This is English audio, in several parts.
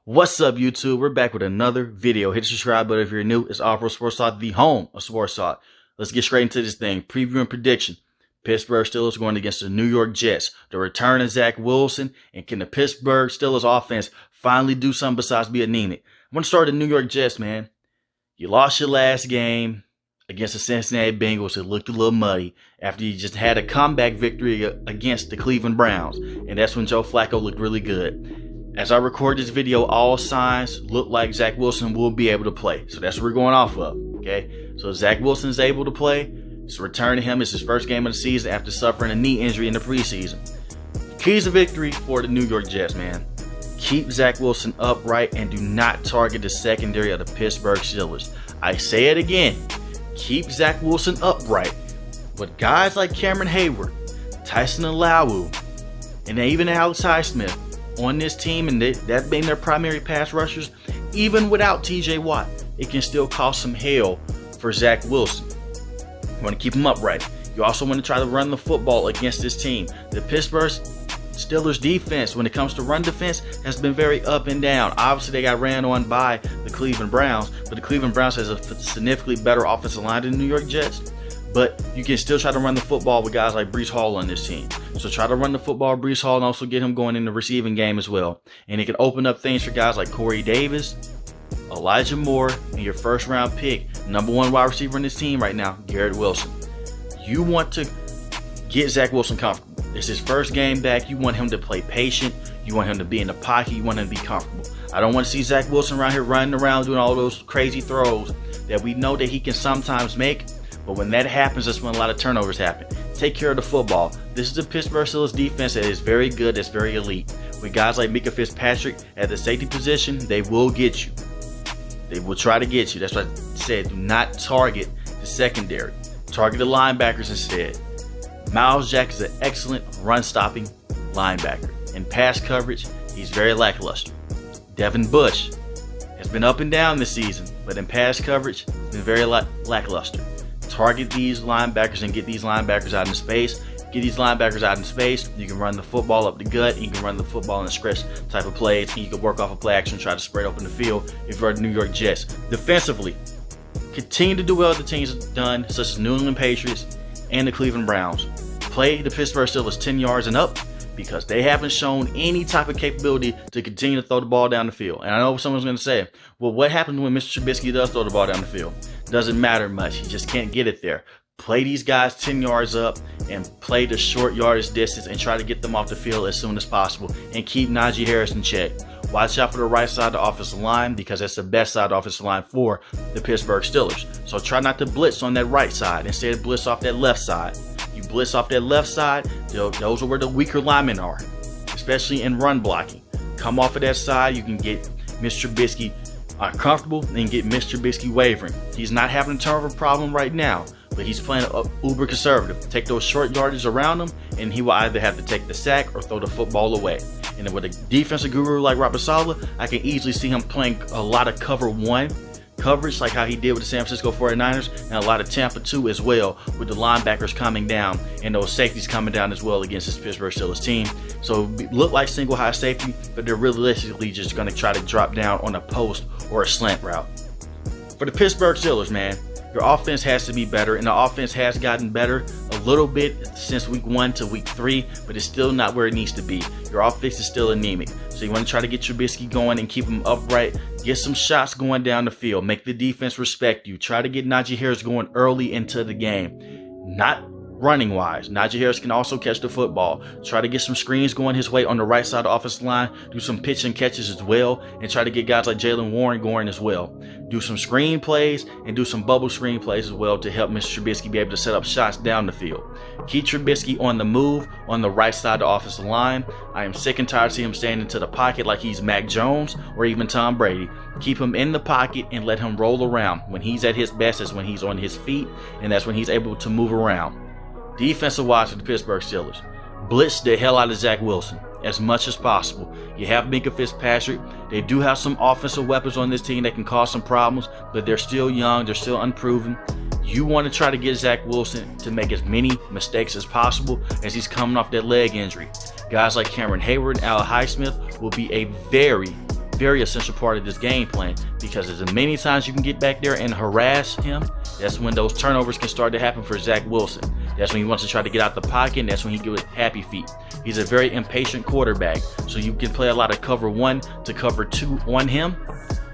What's up, YouTube? We're back with another video. Hit the subscribe button if you're new. It's All Pro Sports Talk, the home of sports talk. Let's get straight into this thing. Preview and prediction. Pittsburgh Steelers going against the New York Jets. The return of Zach Wilson. And can the Pittsburgh Steelers offense finally do something besides be anemic? I'm going to start the New York Jets, man. You lost your last game against the Cincinnati Bengals. It looked a little muddy after you just had a comeback victory against the Cleveland Browns. And that's when Joe Flacco looked really good. As I record this video, all signs look like Zach Wilson will be able to play. So that's what we're going off of, okay? So Zach Wilson is able to play. It's a return to him. It's his first game of the season after suffering a knee injury in the preseason. Keys to victory for the New York Jets, man. Keep Zach Wilson upright and do not target the secondary of the Pittsburgh Steelers. I say it again. Keep Zach Wilson upright. With guys like Cameron Hayward, Tyson Alawu, and even Alex Highsmith on this team, and that being their primary pass rushers, even without TJ Watt, it can still cause some hell for Zach Wilson. You want to keep him upright. You also want to try to run the football against this team. The Pittsburgh Steelers defense, when it comes to run defense, has been very up and down. Obviously, they got ran on by the Cleveland Browns, but the Cleveland Browns has a significantly better offensive line than the New York Jets. But you can still try to run the football with guys like Breece Hall on this team. So try to run the football with Breece Hall and also get him going in the receiving game as well. And it can open up things for guys like Corey Davis, Elijah Moore, and your first round pick, #1 wide receiver in this team right now, Garrett Wilson. You want to get Zach Wilson comfortable. It's his first game back. You want him to play patient. You want him to be in the pocket. You want him to be comfortable. I don't want to see Zach Wilson around here running around doing all those crazy throws that we know that he can sometimes make. But when that happens, that's when a lot of turnovers happen. Take care of the football. This is the Pittsburgh Steelers defense that is very good, that's very elite. With guys like Micah Fitzpatrick at the safety position, they will get you. They will try to get you. That's what I said. Do not target the secondary. Target the linebackers instead. Miles Jack is an excellent run-stopping linebacker. In pass coverage, he's very lackluster. Devin Bush has been up and down this season, but in pass coverage, he's been very lackluster. Target these linebackers and get these linebackers out in space. Get these linebackers out in space. You can run the football up the gut. And you can run the football in the stretch type of plays. And you can work off a play action and try to spread open the field if you're the New York Jets. Defensively, continue to do well the teams have done, such as New England Patriots and the Cleveland Browns. Play the Pittsburgh Steelers 10 yards and up, because they haven't shown any type of capability to continue to throw the ball down the field. And I know someone's going to say, well, what happens when Mr. Trubisky does throw the ball down the field? Doesn't matter much. He just can't get it there. Play these guys 10 yards up and play the short yardage distance and try to get them off the field as soon as possible. And keep Najee Harris in check. Watch out for the right side of the offensive line, because that's the best side of the offensive line for the Pittsburgh Steelers. So try not to blitz on that right side. Instead, blitz off that left side. You blitz off that left side, those are where the weaker linemen are, especially in run blocking. Come off of that side, you can get Mr. Trubisky uncomfortable and get Mr. Trubisky wavering. He's not having a turnover problem right now, but he's playing uber conservative. Take those short yardage around him, and he will either have to take the sack or throw the football away. And then with a defensive guru like Robert Saleh, I can easily see him playing a lot of cover one coverage, like how he did with the San Francisco 49ers, and a lot of Tampa 2 as well, with the linebackers coming down and those safeties coming down as well against this Pittsburgh Steelers team. So it look like single high safety, but they're realistically just going to try to drop down on a post or a slant route. For the Pittsburgh Steelers, man, your offense has to be better, and the offense has gotten better a little bit since week 1 to week 3, but it's still not where it needs to be. Your offense is still anemic. So you want to try to get Trubisky going and keep him upright. Get some shots going down the field. Make the defense respect you. Try to get Najee Harris going early into the game. Not running wise. Najee Harris can also catch the football. Try to get some screens going his way on the right side of the offensive line. Do some pitch and catches as well. And try to get guys like Jaylen Warren going as well. Do some screen plays and do some bubble screen plays as well to help Mr. Trubisky be able to set up shots down the field. Keep Trubisky on the move on the right side of the offensive line. I am sick and tired of seeing him stand into the pocket like he's Mac Jones or even Tom Brady. Keep him in the pocket and let him roll around. When he's at his best is when he's on his feet, and that's when he's able to move around. Defensive wise for the Pittsburgh Steelers, blitz the hell out of Zach Wilson as much as possible. You have Micah Fitzpatrick. They do have some offensive weapons on this team that can cause some problems, but they're still young. They're still unproven. You want to try to get Zach Wilson to make as many mistakes as possible as he's coming off that leg injury. Guys like Cameron Hayward and Alex Highsmith will be a very, very essential part of this game plan, because as many times you can get back there and harass him, that's when those turnovers can start to happen for Zach Wilson. That's when he wants to try to get out the pocket, and that's when he gets happy feet. He's a very impatient quarterback, so you can play a lot of cover 1 to cover 2 on him,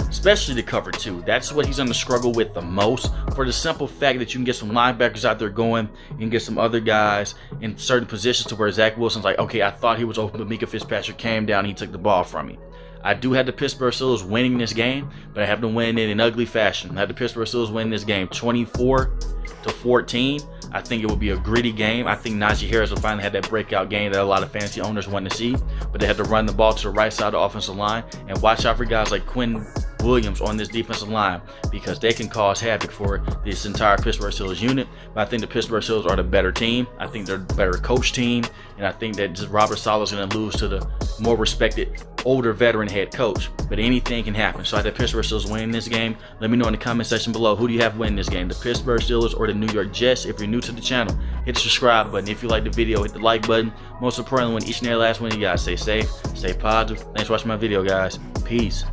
especially the cover 2. That's what he's going to struggle with the most, for the simple fact that you can get some linebackers out there going, you can get some other guys in certain positions to where Zach Wilson's like, okay, I thought he was open, but Mika Fitzpatrick came down and he took the ball from me. I do have the Pittsburgh Steelers winning this game, but I have them winning it in ugly fashion. I have the Pittsburgh Steelers winning this game 24-14. I think it will be a gritty game. I think Najee Harris will finally have that breakout game that a lot of fantasy owners want to see, but they have to run the ball to the right side of the offensive line, and watch out for guys like Quinn Williams on this defensive line, because they can cause havoc for this entire Pittsburgh Steelers unit. But I think the Pittsburgh Steelers are the better team. I think they're the better coach team, and I think that just Robert Saleh is going to lose to the more respected older veteran head coach. But anything can happen. So I have the Pittsburgh Steelers winning this game. Let me know in the comment section below, who do you have winning this game, the Pittsburgh Steelers or the New York Jets? If you're new to the channel, hit the subscribe button. If you like the video, hit the like button. Most importantly, when each and every last one of you guys, stay safe, stay positive. Thanks for watching my video, guys. Peace.